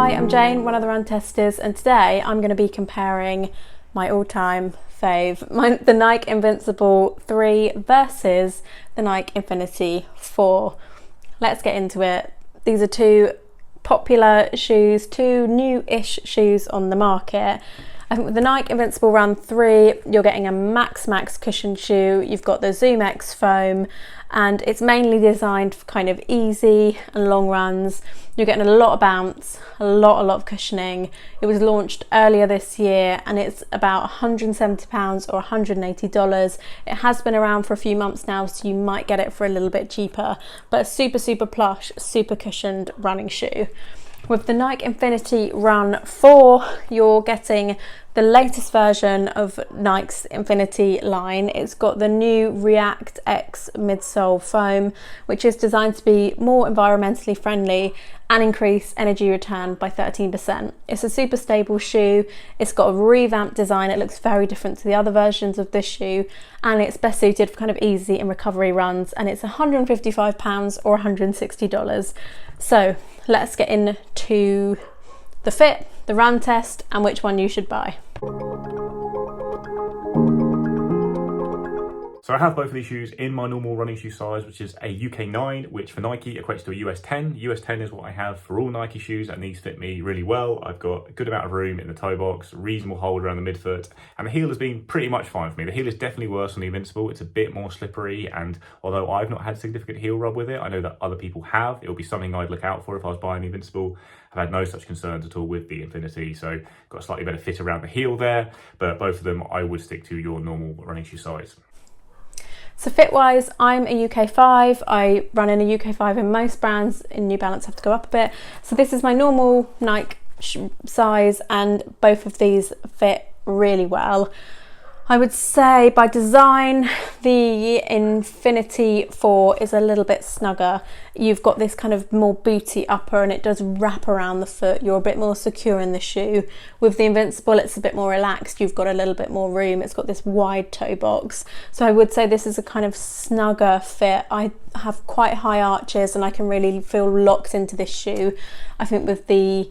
Hi, I'm Jane, one of the run testers, and today I'm going to be comparing my all-time fave, the Nike Invincible 3 versus the Nike Infinity 4. Let's get into it. These are two popular shoes, two new-ish shoes on the market. I think with the Nike Invincible Run 3, you're getting a max cushion shoe. You've got the ZoomX foam, and it's mainly designed for kind of easy and long runs. You're getting a lot of bounce, a lot of cushioning. It was launched earlier this year and it's about £170 or $180. It has been around for a few months now, so you might get it for a little bit cheaper, but a super plush, super cushioned running shoe. With the Nike Infinity Run 4, you're getting the latest version of Nike's Infinity line. It's got the new React X midsole foam, which is designed to be more environmentally friendly and increase energy return by 13%. It's a super stable shoe. It's got a revamped design. It looks very different to the other versions of this shoe, and it's best suited for kind of easy and recovery runs, and it's £155 or $160. So let's get into the fit, the run test, and which one you should buy. So I have both of these shoes in my normal running shoe size, which is a UK 9, which for Nike equates to a US 10. US 10 is what I have for all Nike shoes, and these fit me really well. I've got a good amount of room in the toe box, reasonable hold around the midfoot, and the heel has been pretty much fine for me. The heel is definitely worse on the Invincible. It's a bit more slippery, and although I've not had significant heel rub with it, I know that other people have. It would be something I'd look out for if I was buying the Invincible. I've had no such concerns at all with the Infinity, so got a slightly better fit around the heel there, but both of them I would stick to your normal running shoe size. So fit wise, I'm a UK 5. I run in a UK 5 in most brands. In New Balance have to go up a bit. So this is my normal Nike size, and both of these fit really well. I would say by design, the Infinity 4 is a little bit snugger. You've got this kind of more booty upper, and it does wrap around the foot. You're a bit more secure in the shoe. With the Invincible, it's a bit more relaxed. You've got a little bit more room. It's got this wide toe box. So I would say this is a kind of snugger fit. I have quite high arches and I can really feel locked into this shoe. I think with the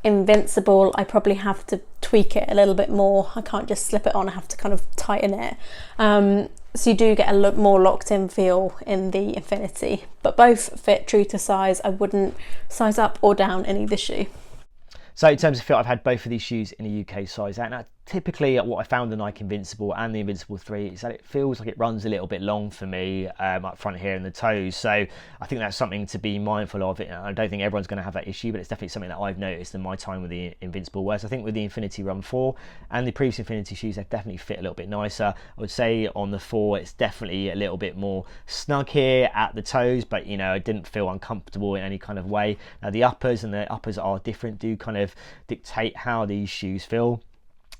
Invincible, I probably have to tweak it a little bit more. I can't just slip it on, I have to kind of tighten it. So you do get a lot more locked in feel in the Infinity, but both fit true to size. I wouldn't size up or down in either shoe. So in terms of fit, I've had both of these shoes in a UK size. And typically what I found the Nike Invincible and the Invincible 3 is that it feels like it runs a little bit long for me up front here in the toes. So I think that's something to be mindful of. I don't think everyone's going to have that issue, but it's definitely something that I've noticed in my time with the Invincible. Whereas I think with the Infinity Run 4 and the previous Infinity shoes, they definitely fit a little bit nicer. I would say on the 4, it's definitely a little bit more snug here at the toes, but you know, I didn't feel uncomfortable in any kind of way. Now the uppers are different, do kind of dictate how these shoes feel.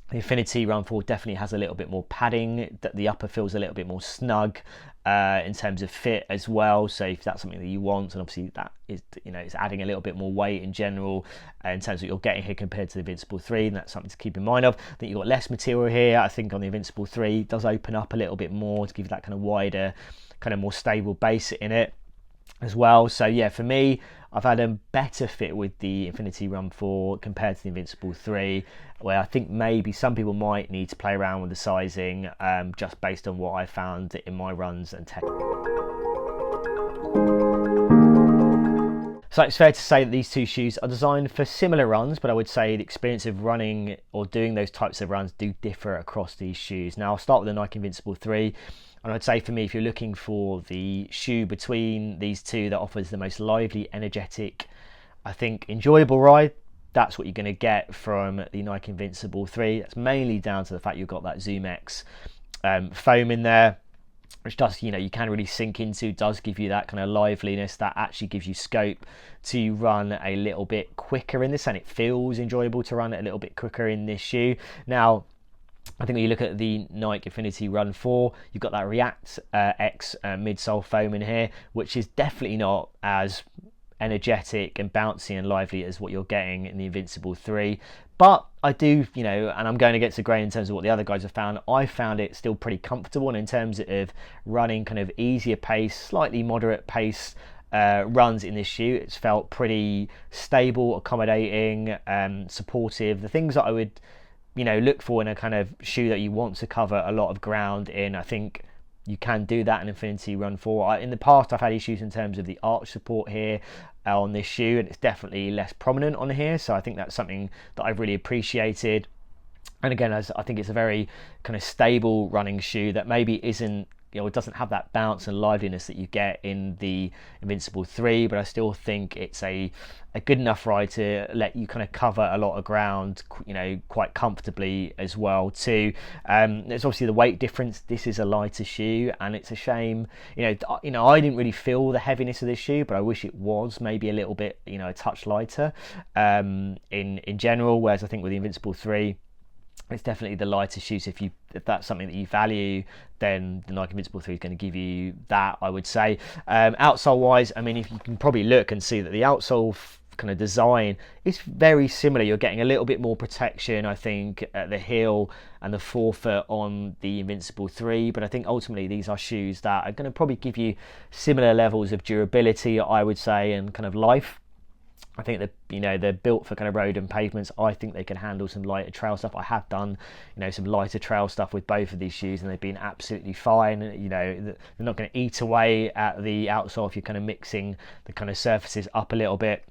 The Infinity Run 4 definitely has a little bit more padding, that the upper feels a little bit more snug in terms of fit as well. So if that's something that you want, and obviously that is, you know, it's adding a little bit more weight in general in terms of what you're getting here compared to the Invincible 3, and that's something to keep in mind of. I think you've got less material here. I think on the Invincible 3 it does open up a little bit more to give you that kind of wider, kind of more stable base in it as well. So yeah, for me, I've had a better fit with the Infinity Run 4 compared to the Invincible 3, where I think maybe some people might need to play around with the sizing just based on what I found in my runs and tests. So it's fair to say that these two shoes are designed for similar runs, but I would say the experience of running or doing those types of runs do differ across these shoes. Now I'll start with the Nike Invincible 3. And I'd say for me, if you're looking for the shoe between these two that offers the most lively, energetic, I think enjoyable ride, that's what you're going to get from the Nike Invincible 3. That's mainly down to the fact you've got that ZoomX foam in there, which does, you know, you can really sink into, does give you that kind of liveliness that actually gives you scope to run a little bit quicker in this, and it feels enjoyable to run a little bit quicker in this shoe. Now, I think when you look at the Nike Infinity Run 4, you've got that React X midsole foam in here, which is definitely not as energetic and bouncy and lively as what you're getting in the Invincible 3. But I do, you know, and I'm going against the grain in terms of what the other guys have found, I found it still pretty comfortable, and in terms of running kind of easier pace, slightly moderate pace runs in this shoe. It's felt pretty stable, accommodating, supportive. The things that I would, look for in a kind of shoe that you want to cover a lot of ground in, I think you can do that in Infinity RN4. In the past, I've had issues in terms of the arch support here on this shoe, and it's definitely less prominent on here. So I think that's something that I've really appreciated. And again, I think it's a very kind of stable running shoe that maybe isn't, it doesn't have that bounce and liveliness that you get in the Invincible 3, but I still think it's a good enough ride to let you kind of cover a lot of ground, quite comfortably as well too. There's obviously the weight difference. This is a lighter shoe, and it's a shame, I didn't really feel the heaviness of this shoe, but I wish it was maybe a little bit, a touch lighter in general, whereas I think with the Invincible 3, it's definitely the lighter shoes. If that's something that you value, then the Nike Invincible 3 is going to give you that, I would say. Outsole wise, I mean, if you can probably look and see that the outsole kind of design is very similar. You're getting a little bit more protection, I think, at the heel and the forefoot on the Invincible 3, but I think ultimately these are shoes that are going to probably give you similar levels of durability, I would say, and kind of life. I think that they're built for kind of road and pavements. I think they can handle some lighter trail stuff. I have done some lighter trail stuff with both of these shoes, and they've been absolutely fine. They're not going to eat away at the outsole if you're kind of mixing the kind of surfaces up a little bit.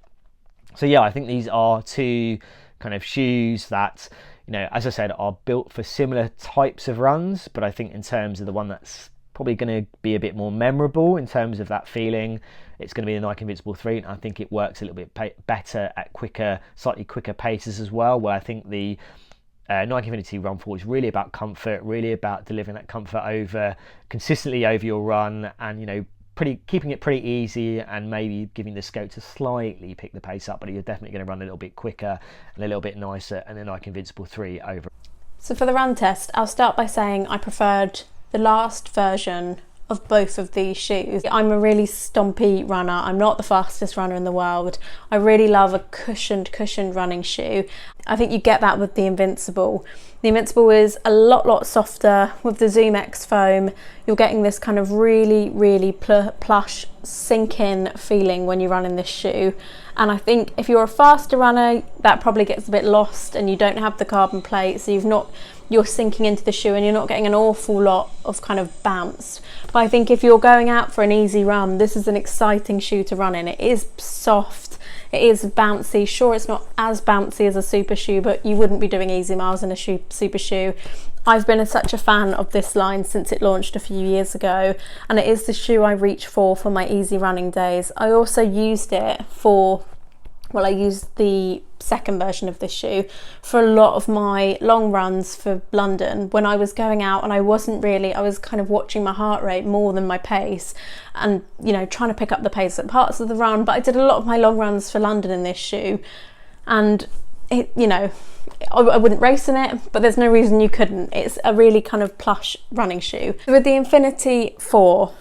So yeah, I think these are two kind of shoes that, as I said, are built for similar types of runs, but I think in terms of the one that's probably going to be a bit more memorable in terms of that feeling, it's going to be the Nike Invincible 3, and I think it works a little bit better at slightly quicker paces as well, where I think the Nike Infinity RN4 is really about comfort, really about delivering that comfort consistently over your run, and keeping it pretty easy, and maybe giving the scope to slightly pick the pace up, but you're definitely going to run a little bit quicker and a little bit nicer, and the Nike Invincible 3 over. So for the run test, I'll start by saying I preferred the last version of both of these shoes. I'm a really stompy runner. I'm not the fastest runner in the world. I really love a cushioned running shoe. I think you get that with the Invincible. The Invincible is a lot softer. With the ZoomX foam, you're getting this kind of really plush sink-in feeling when you run in this shoe. And I think if you're a faster runner, that probably gets a bit lost, and you don't have the carbon plate, so you're sinking into the shoe and you're not getting an awful lot of kind of bounce. But I think if you're going out for an easy run, this is an exciting shoe to run in. It is soft, it is bouncy. Sure, it's not as bouncy as a super shoe, but you wouldn't be doing easy miles in a super shoe. I've been such a fan of this line since it launched a few years ago, and it is the shoe I reach for my easy running days. I also used it I used the second version of this shoe for a lot of my long runs for London when I was going out, and I was kind of watching my heart rate more than my pace, and trying to pick up the pace at parts of the run. But I did a lot of my long runs for London in this shoe, and I wouldn't race in it, but there's no reason you couldn't. It's a really kind of plush running shoe. With the Infinity 4,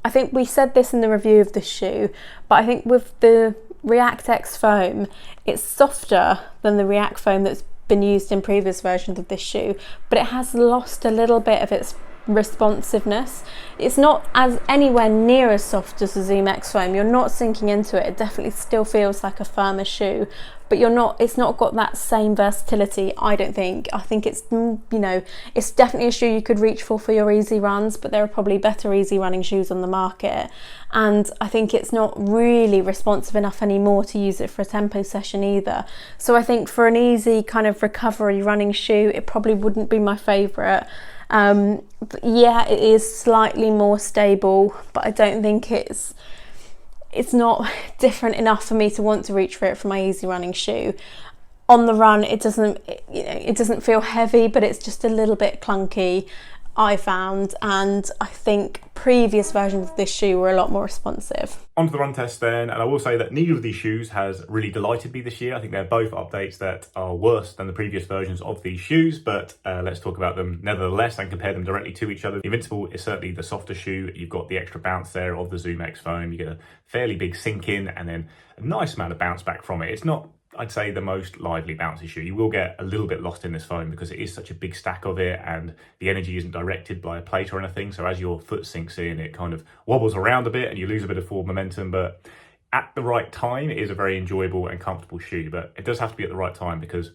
I think we said this in the review of this shoe, but I think with the React X foam, it's softer than the React foam that's been used in previous versions of this shoe, but it has lost a little bit of its responsiveness. It's not as anywhere near as soft as the ZoomX foam. You're not sinking into it. It definitely still feels like a firmer shoe, but it's not got that same versatility, I don't think. I think it's it's definitely a shoe you could reach for your easy runs, but there are probably better easy running shoes on the market, and I think it's not really responsive enough anymore to use it for a tempo session either. So I think for an easy kind of recovery running shoe, it probably wouldn't be my favourite. But yeah, it is slightly more stable, but I don't think it's not different enough for me to want to reach for it for my easy running shoe. On the run, it doesn't feel heavy, but it's just a little bit clunky, I found, and I think previous versions of this shoe were a lot more responsive. On to the run test then, and I will say that neither of these shoes has really delighted me this year. I think they're both updates that are worse than the previous versions of these shoes, but let's talk about them nevertheless and compare them directly to each other. The Invincible is certainly the softer shoe. You've got the extra bounce there of the ZoomX foam. You get a fairly big sink in and then a nice amount of bounce back from it. It's not I'd say, the most lively bouncy shoe. You will get a little bit lost in this foam because it is such a big stack of it, and the energy isn't directed by a plate or anything. So as your foot sinks in, it kind of wobbles around a bit and you lose a bit of forward momentum. But at the right time, it is a very enjoyable and comfortable shoe. But it does have to be at the right time because,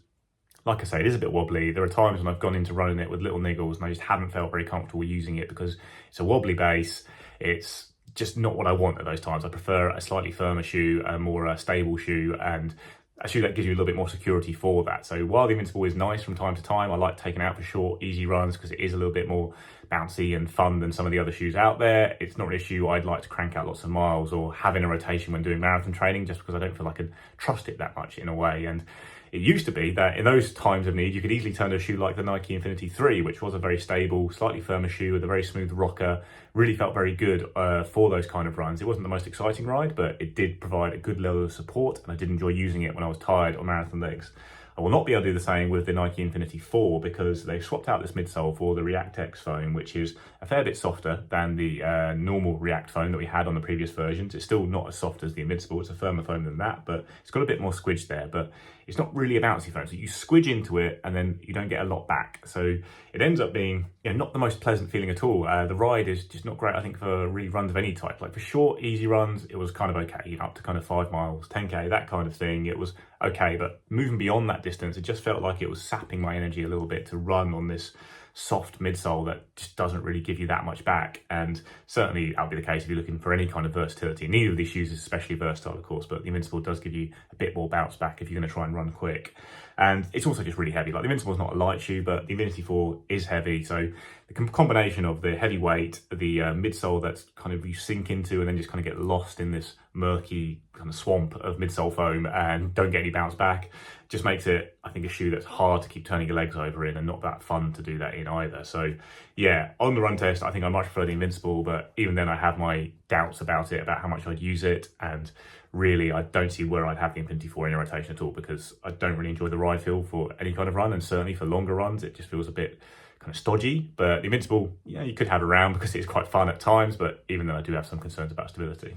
like I say, it is a bit wobbly. There are times when I've gone into running it with little niggles and I just haven't felt very comfortable using it because it's a wobbly base. It's just not what I want at those times. I prefer a slightly firmer shoe, a more stable shoe, and a shoe that gives you a little bit more security for that. So while the Invincible is nice from time to time, I like taking it out for short, easy runs because it is a little bit more bouncy and fun than some of the other shoes out there. It's not an issue I'd like to crank out lots of miles or have in a rotation when doing marathon training, just because I don't feel like I can trust it that much in a way. And it used to be that in those times of need, you could easily turn to a shoe like the Nike Infinity 3, which was a very stable, slightly firmer shoe with a very smooth rocker. Really felt very good for those kind of runs. It wasn't the most exciting ride, but it did provide a good level of support, and I did enjoy using it when I was tired on marathon legs. I will not be able to do the same with the Nike Infinity 4 because they've swapped out this midsole for the React X foam, which is a fair bit softer than the normal React foam that we had on the previous versions. It's still not as soft as the Invincible, it's a firmer foam than that, but it's got a bit more squidge there. But it's not really a bouncy foam, so you squidge into it and then you don't get a lot back. So it ends up being, not the most pleasant feeling at all. The ride is just not great, I think, for really runs of any type. Like for short, easy runs, it was kind of okay, up to kind of 5 miles, 10K, that kind of thing. It was okay, but moving beyond that distance, it just felt like it was sapping my energy a little bit to run on this soft midsole that just doesn't really give you that much back. And certainly that'll be the case if you're looking for any kind of versatility. Neither of these shoes is especially versatile, of course, but the Invincible does give you a bit more bounce back if you're going to try and run quick. And it's also just really heavy. Like the Invincible is not a light shoe, but the Infinity 4 is heavy. So the combination of the heavy weight, the midsole that's kind of you sink into and then just kind of get lost in this murky kind of swamp of midsole foam and don't get any bounce back, just makes it, I think, a shoe that's hard to keep turning your legs over in and not that fun to do that in either. So yeah, on the run test, I think I much prefer the Invincible, but even then I have my doubts about it, about how much I'd use it. And really, I don't see where I'd have the Infinity 4 in a rotation at all because I don't really enjoy the ride feel for any kind of run, and certainly for longer runs, it just feels a bit kind of stodgy. But the Invincible, you could have around because it's quite fun at times, but even then I do have some concerns about stability.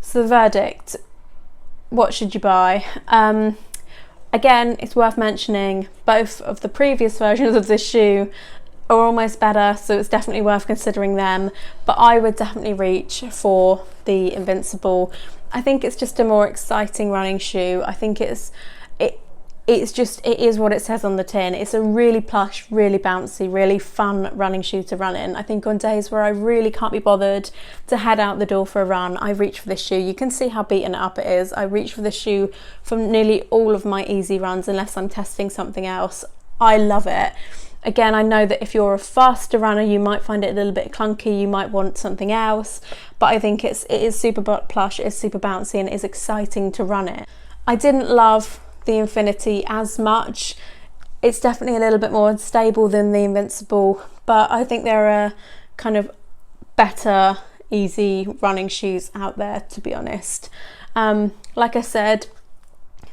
So the verdict, what should you buy? Again, it's worth mentioning both of the previous versions of this shoe are almost better, so it's definitely worth considering them, but I would definitely reach for the Invincible. I think it's just a more exciting running shoe. I think it is what it says on the tin. It's a really plush, really bouncy, really fun running shoe to run in. I think on days where I really can't be bothered to head out the door for a run, I reach for this shoe. You can see how beaten up it is. I reach for this shoe for nearly all of my easy runs unless I'm testing something else. I love it. Again, I know that if you're a faster runner, you might find it a little bit clunky, you might want something else, but I think it is super plush, it is super bouncy, and it is exciting to run it. I didn't love the Infinity as much. It's definitely a little bit more stable than the Invincible, but I think there are kind of better, easy running shoes out there, to be honest. Like I said,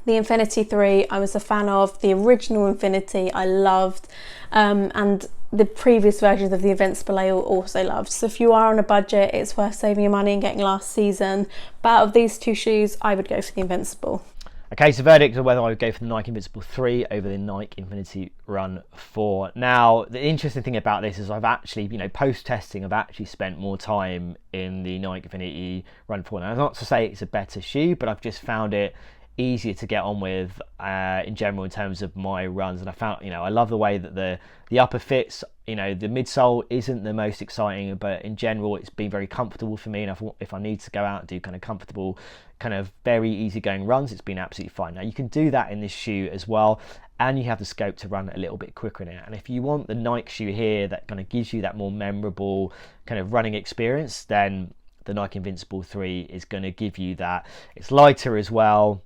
the Infinity 3 I was a fan of, the original Infinity I loved, and the previous versions of the Invincible I also loved. So if you are on a budget, it's worth saving your money and getting last season. But out of these two shoes, I would go for the Invincible. Okay, so verdict of whether I would go for the Nike Invincible 3 over the Nike Infinity Run 4. Now, the interesting thing about this is I've actually, post-testing, I've actually spent more time in the Nike Infinity Run 4. Now, not to say it's a better shoe, but I've just found it easier to get on with in general in terms of my runs, and I found I love the way that the upper fits. The midsole isn't the most exciting, but in general it's been very comfortable for me, and if I need to go out and do kind of comfortable, kind of very easygoing runs, it's been absolutely fine. Now you can do that in this shoe as well, and you have the scope to run a little bit quicker in it. And if you want the Nike shoe here that kind of gives you that more memorable kind of running experience, then the Nike Invincible 3 is going to give you that. It's lighter as well.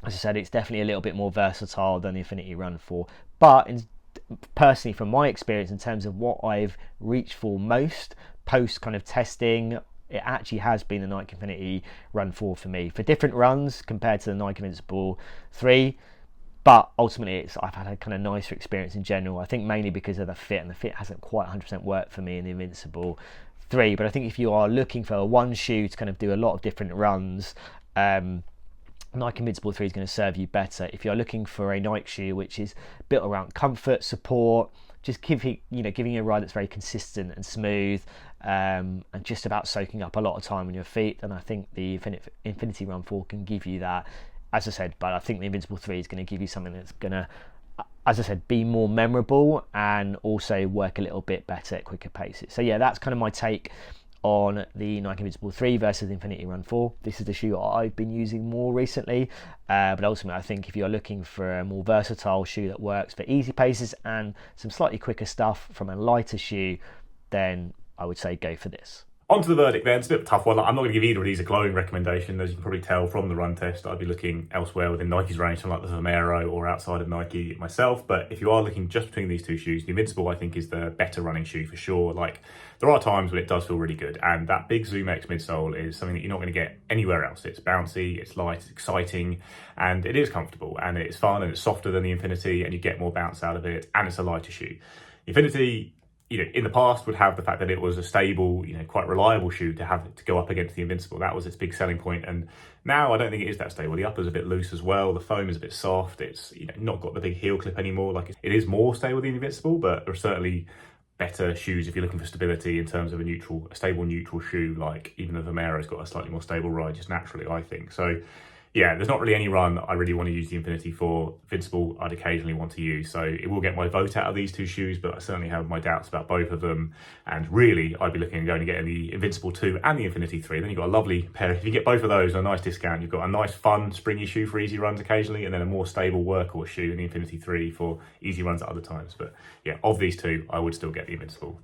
As I said, it's definitely a little bit more versatile than the Infinity Run 4. But personally, from my experience, in terms of what I've reached for most post kind of testing, it actually has been the Nike Infinity Run 4 for me. For different runs compared to the Nike Invincible 3, But ultimately, I've had a kind of nicer experience in general. I think mainly because of the fit, and the fit hasn't quite 100% worked for me in the Invincible 3. But I think if you are looking for one shoe to kind of do a lot of different runs, Nike Invincible 3 is going to serve you better. If you're looking for a Nike shoe which is built around comfort, support, just giving you a ride that's very consistent and smooth, and just about soaking up a lot of time on your feet, then I think the Infinity RN4 can give you that. As I said, but I think the Invincible 3 is going to give you something that's going to, as I said, be more memorable and also work a little bit better at quicker paces. So yeah, that's kind of my take on the Nike Invincible 3 versus the Infinity RN4. This is the shoe I've been using more recently, but ultimately I think if you're looking for a more versatile shoe that works for easy paces and some slightly quicker stuff from a lighter shoe, then I would say go for this. On to the verdict then. It's a bit of a tough one. I'm not going to give either of these a glowing recommendation. As you can probably tell from the run test, I'd be looking elsewhere within Nike's range, like the Vomero or outside of Nike myself. But if you are looking just between these two shoes, the Invincible I think is the better running shoe for sure. Like, there are times when it does feel really good, and that big ZoomX midsole is something that you're not going to get anywhere else. It's bouncy, it's light, it's exciting, and it is comfortable, and it's fun, and it's softer than the Infinity, and you get more bounce out of it, and it's a lighter shoe. Infinity, in the past would have the fact that it was a stable, quite reliable shoe to have to go up against the Invincible. That was its big selling point. And now I don't think it is that stable. The upper's a bit loose as well. The foam is a bit soft. It's not got the big heel clip anymore. Like, it is more stable than the Invincible, but there are certainly better shoes if you're looking for stability in terms of a stable neutral shoe. Like, even the Vomero's got a slightly more stable ride just naturally, I think. So yeah, there's not really any run I really want to use the Infinity for. Invincible I'd occasionally want to use, so it will get my vote out of these two shoes, but I certainly have my doubts about both of them. And really, I'd be looking at going and getting the Invincible 2 and the Infinity 3. Then you've got a lovely pair. If you get both of those at a nice discount, you've got a nice, fun, springy shoe for easy runs occasionally, and then a more stable workhorse shoe in the Infinity 3 for easy runs at other times. But yeah, of these two, I would still get the Invincible.